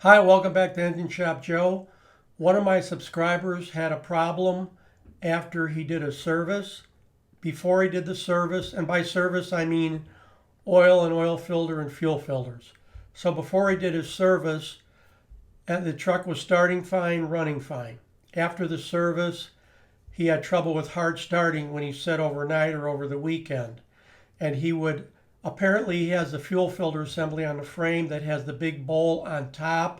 Hi, welcome back to Engine Shop Joe. One of my subscribers had a problem after he did a service. Before he did the service, and by service I mean oil and oil filter and fuel filters. So before he did his service, and the truck was starting fine, running fine. After the service, he had trouble with hard starting when he set overnight or over the weekend. And apparently he has the fuel filter assembly on the frame that has the big bowl on top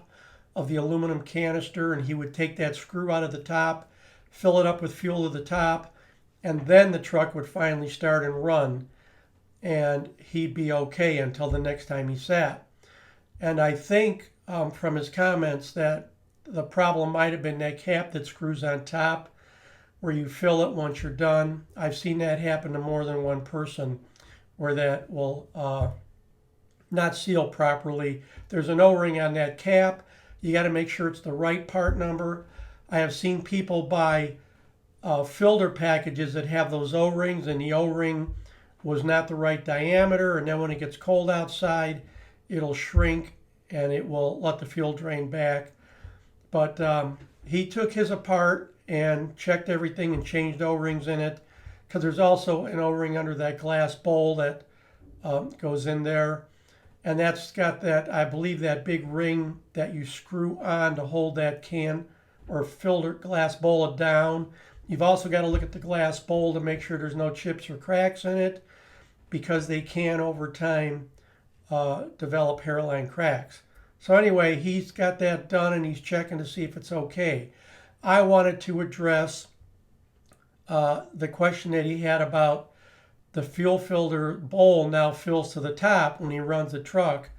of the aluminum canister, and he would take that screw out of the top, fill it up with fuel to the top, and then the truck would finally start and run, and he'd be okay until the next time he sat. And I think from his comments that the problem might have been that cap that screws on top where you fill it once you're done. I've seen that happen to more than one person where that will not seal properly. There's an O-ring on that cap. You got to make sure it's the right part number. I have seen people buy filter packages that have those O-rings, and the O-ring was not the right diameter, and then when it gets cold outside, it'll shrink and it will let the fuel drain back. But he took his apart and checked everything and changed O-rings in it, because there's also an O-ring under that glass bowl that goes in there. And that's got that, I believe, that big ring that you screw on to hold that can or filter glass bowl down. You've also got to look at the glass bowl to make sure there's no chips or cracks in it, because they can over time develop hairline cracks. So anyway, he's got that done and he's checking to see if it's okay. I wanted to address the question that he had about the fuel filter bowl now fills to the top when he runs the truck,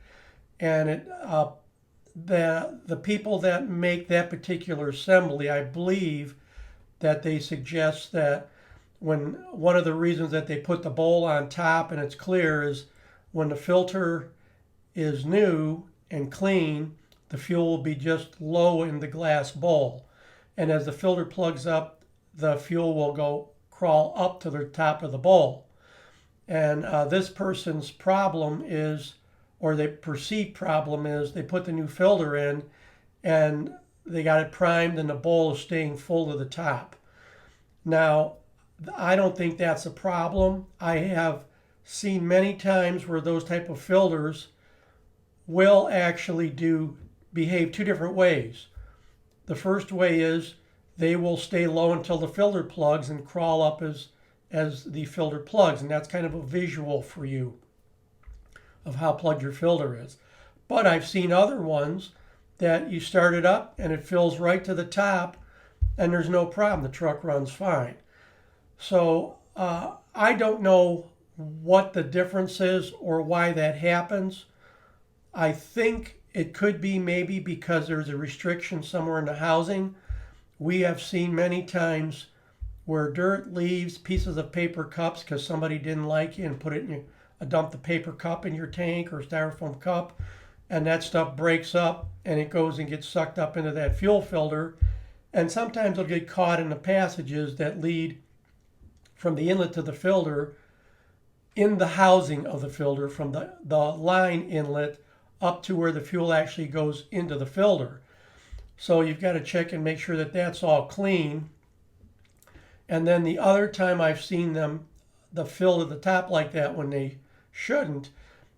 and the people that make that particular assembly, I believe that they suggest that when one of the reasons that they put the bowl on top and it's clear is when the filter is new and clean, the fuel will be just low in the glass bowl, and as the filter plugs up, the fuel will go crawl up to the top of the bowl. And this person's problem is, or the perceived problem is, they put the new filter in and they got it primed and the bowl is staying full to the top. Now, I don't think that's a problem. I have seen many times where those type of filters will actually behave two different ways. The first way is they will stay low until the filter plugs and crawl up as the filter plugs, and that's kind of a visual for you of how plugged your filter is. But I've seen other ones that you start it up and it fills right to the top and there's no problem. The truck runs fine. So I don't know what the difference is or why that happens. I think it could be maybe because there's a restriction somewhere in the housing. We have seen many times where dirt leaves pieces of paper cups because somebody didn't like you and put it in dump the paper cup in your tank or styrofoam cup, and that stuff breaks up and it goes and gets sucked up into that fuel filter, and sometimes it'll get caught in the passages that lead from the inlet to the filter in the housing of the filter, from the line inlet up to where the fuel actually goes into the filter. So you've got to check and make sure that that's all clean. And then the other time I've seen them, the fill to the top like that when they shouldn't,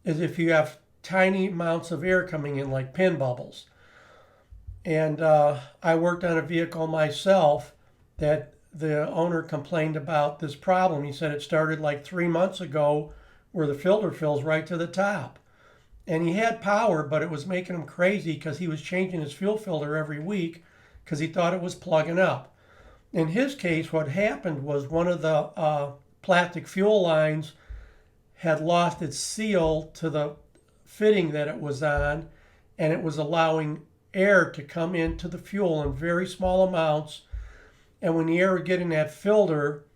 is if you have tiny amounts of air coming in, like pin bubbles. And I worked on a vehicle myself that the owner complained about this problem. He said it started like 3 months ago where the filter fills right to the top. And he had power, but it was making him crazy because he was changing his fuel filter every week because he thought it was plugging up. In his case, what happened was one of the plastic fuel lines had lost its seal to the fitting that it was on, and it was allowing air to come into the fuel in very small amounts. And when the air would get in that filter,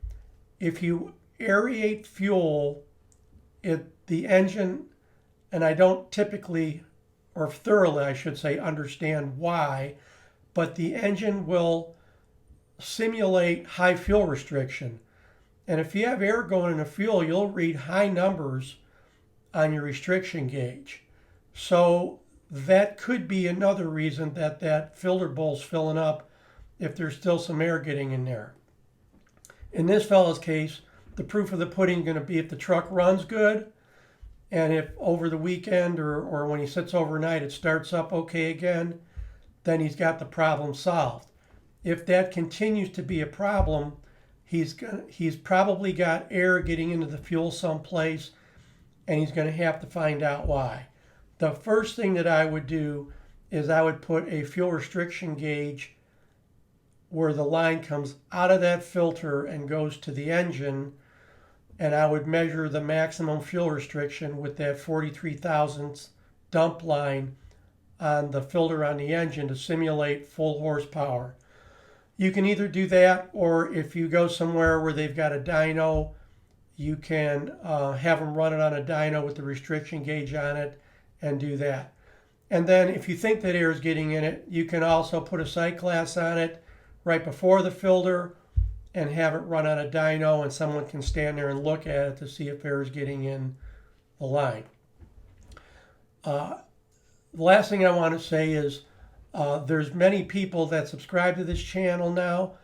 if you aerate fuel, the engine, and I don't typically, or thoroughly I should say, understand why, but the engine will simulate high fuel restriction. And if you have air going in a fuel, you'll read high numbers on your restriction gauge. So that could be another reason that that filter bowl's filling up if there's still some air getting in there. In this fellow's case, the proof of the pudding is going to be if the truck runs good, and if over the weekend or when he sits overnight it starts up okay again, then he's got the problem solved. If that continues to be a problem, he's probably got air getting into the fuel someplace, and he's going to have to find out why. The first thing that I would do is I would put a fuel restriction gauge where the line comes out of that filter and goes to the engine, and I would measure the maximum fuel restriction with that 43 thousandths dump line on the filter on the engine to simulate full horsepower. You can either do that, or if you go somewhere where they've got a dyno, you can have them run it on a dyno with the restriction gauge on it and do that. And then if you think that air is getting in it, you can also put a sight glass on it right before the filter and have it run on a dyno, and someone can stand there and look at it to see if air is getting in the line. The last thing I want to say is there's many people that subscribe to this channel now.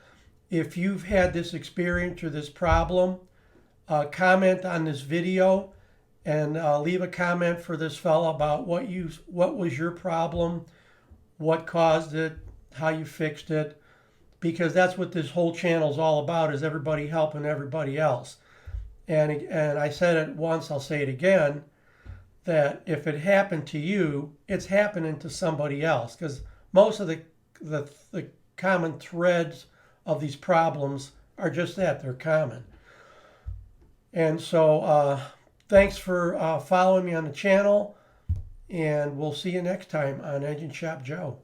If you've had this experience or this problem, comment on this video and leave a comment for this fellow about what was your problem, what caused it, how you fixed it, because that's what this whole channel is all about, is everybody helping everybody else. And I said it once, I'll say it again, that if it happened to you, it's happening to somebody else, because most of the common threads of these problems are just that, they're common. And so thanks for following me on the channel, and we'll see you next time on Engine Shop Joe.